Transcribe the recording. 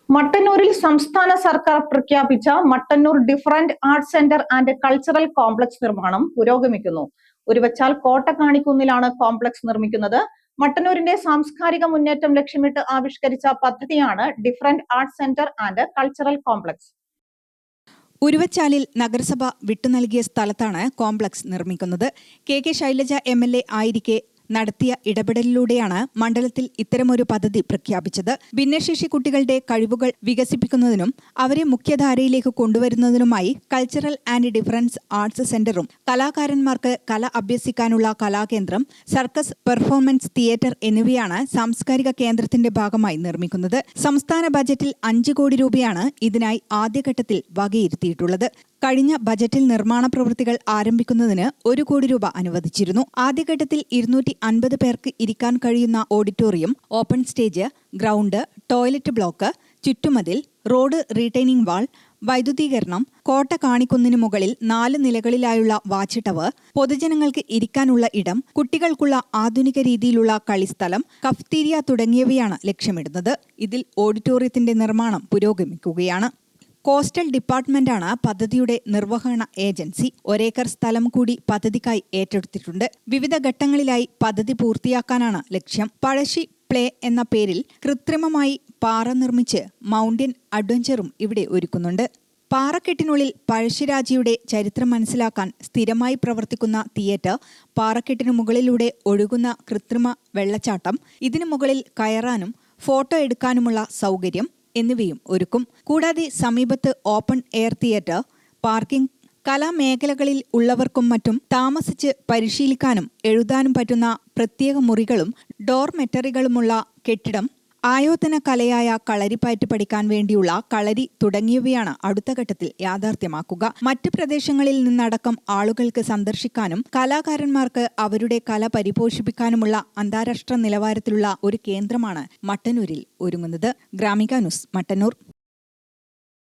മട്ടന്നൂരിൽ സംസ്ഥാന സർക്കാർ പ്രഖ്യാപിച്ച Mattannur different arts centre and cultural complex നിർമ്മാണം പുരോഗമിക്കുന്നു. ഉരുവച്ചാൽ കോട്ടക്കാണിക്കുന്നിലാണ് കോംപ്ലക്സ് നിർമ്മിക്കുന്നത്. മട്ടന്നൂരിന്റെ സാംസ്കാരിക മുന്നേറ്റം ലക്ഷ്യമിട്ട് ആവിഷ്കരിച്ച പദ്ധതിയാണ് different arts centre and cultural complex. ഉരുവച്ചാലിൽ നഗരസഭ വിട്ടുനൽകിയ സ്ഥലത്താണ് കോംപ്ലക്സ് നിർമ്മിക്കുന്നത്. കെ ശൈലജ MLA ആയിരിക്കെ നടത്തിയ ഇടപെടലിലൂടെയാണ് മണ്ഡലത്തിൽ ഇത്തരമൊരു പദ്ധതി പ്രഖ്യാപിച്ചത്. ഭിന്നശേഷി കുട്ടികളുടെ കഴിവുകൾ വികസിപ്പിക്കുന്നതിനും അവരെ മുഖ്യധാരയിലേക്ക് കൊണ്ടുവരുന്നതിനുമായി കൾച്ചറൽ ആൻഡ് ഡിഫറൻസ് ആർട്സ് സെന്ററും കലാകാരന്മാർക്ക് കല അഭ്യസിക്കാനുള്ള കലാകേന്ദ്രം, സർക്കസ്, പെർഫോമൻസ് തിയേറ്റർ എന്നിവയാണ് സാംസ്കാരിക കേന്ദ്രത്തിന്റെ ഭാഗമായി നിർമ്മിക്കുന്നത്. സംസ്ഥാന ബജറ്റിൽ 5 കോടി രൂപയാണ് ഇതിനായി ആദ്യഘട്ടത്തിൽ വകയിരുത്തിയിട്ടുള്ളത്. കഴിഞ്ഞ ബജറ്റിൽ നിർമ്മാണ പ്രവൃത്തികൾ ആരംഭിക്കുന്നതിന് 1 കോടി രൂപ അനുവദിച്ചിരുന്നു. ആദ്യഘട്ടത്തിൽ 250 പേർക്ക് ഇരിക്കാൻ കഴിയുന്ന auditorium, open stage, ground, toilet block, ചുറ്റുമതിൽ, റോഡ് റീറ്റെയിനിംഗ് വാൾ, വൈദ്യുതീകരണം, കോട്ട കാണിക്കുന്നിനു മുകളിൽ 4 നിലകളിലായുള്ള വാച്ച് ടവർ, പൊതുജനങ്ങൾക്ക് ഇരിക്കാനുള്ള ഇടം, കുട്ടികൾക്കുള്ള ആധുനിക രീതിയിലുള്ള കളിസ്ഥലം, കഫ്തീരിയ തുടങ്ങിയവയാണ് ലക്ഷ്യമിടുന്നത്. ഇതിൽ ഓഡിറ്റോറിയത്തിന്റെ നിർമ്മാണം പുരോഗമിക്കുകയാണ്. കോസ്റ്റൽ ഡിപ്പാർട്ട്മെന്റാണ് പദ്ധതിയുടെ നിർവഹണ ഏജൻസി. 1 ഏക്കർ സ്ഥലം കൂടി പദ്ധതിക്കായി ഏറ്റെടുത്തിട്ടുണ്ട്. വിവിധ ഘട്ടങ്ങളിലായി പദ്ധതി പൂർത്തിയാക്കാനാണ് ലക്ഷ്യം. പഴശ്ശി പ്ലേ എന്ന പേരിൽ കൃത്രിമമായി പാറ നിർമ്മിച്ച് മൗണ്ടൻ അഡ്വഞ്ചറും ഇവിടെ ഒരുക്കുന്നുണ്ട്. പാറക്കെട്ടിനുള്ളിൽ പഴശ്ശിരാജയുടെ ചരിത്രം മനസ്സിലാക്കാൻ സ്ഥിരമായി പ്രവർത്തിക്കുന്ന തിയേറ്റർ, പാറക്കെട്ടിനു മുകളിലൂടെ ഒഴുകുന്ന കൃത്രിമ വെള്ളച്ചാട്ടം, ഇതിനു മുകളിൽ കയറാനും ഫോട്ടോ എടുക്കാനുമുള്ള സൗകര്യം എന്നിവയും ഒരുക്കും. കൂടാതെ സമീപത്ത് ഓപ്പൺ എയർ തിയേറ്റർ, പാർക്കിംഗ്, കലാമേഖലകളിൽ ഉള്ളവർക്കും മറ്റും താമസിച്ച് പരിശീലിക്കാനും എഴുതാനും പറ്റുന്ന പ്രത്യേക മുറികളും ഡോർമെറ്ററികളുമുള്ള കെട്ടിടം, ആയോധന കലയായ കളരിപ്പയറ്റ് പഠിക്കാൻ വേണ്ടിയുള്ള കളരി തുടങ്ങിയവയാണ് അടുത്ത ഘട്ടത്തിൽ യാഥാർത്ഥ്യമാക്കുക. മറ്റ് പ്രദേശങ്ങളിൽ നിന്നടക്കം ആളുകൾക്ക് സന്ദർശിക്കാനും കലാകാരന്മാർക്ക് അവരുടെ കല പരിപോഷിപ്പിക്കാനുമുള്ള അന്താരാഷ്ട്ര നിലവാരത്തിലുള്ള ഒരു കേന്ദ്രമാണ് മട്ടന്നൂരിൽ ഒരുങ്ങുന്നത്. ഗ്രാമിക ന്യൂസ്, മട്ടന്നൂർ.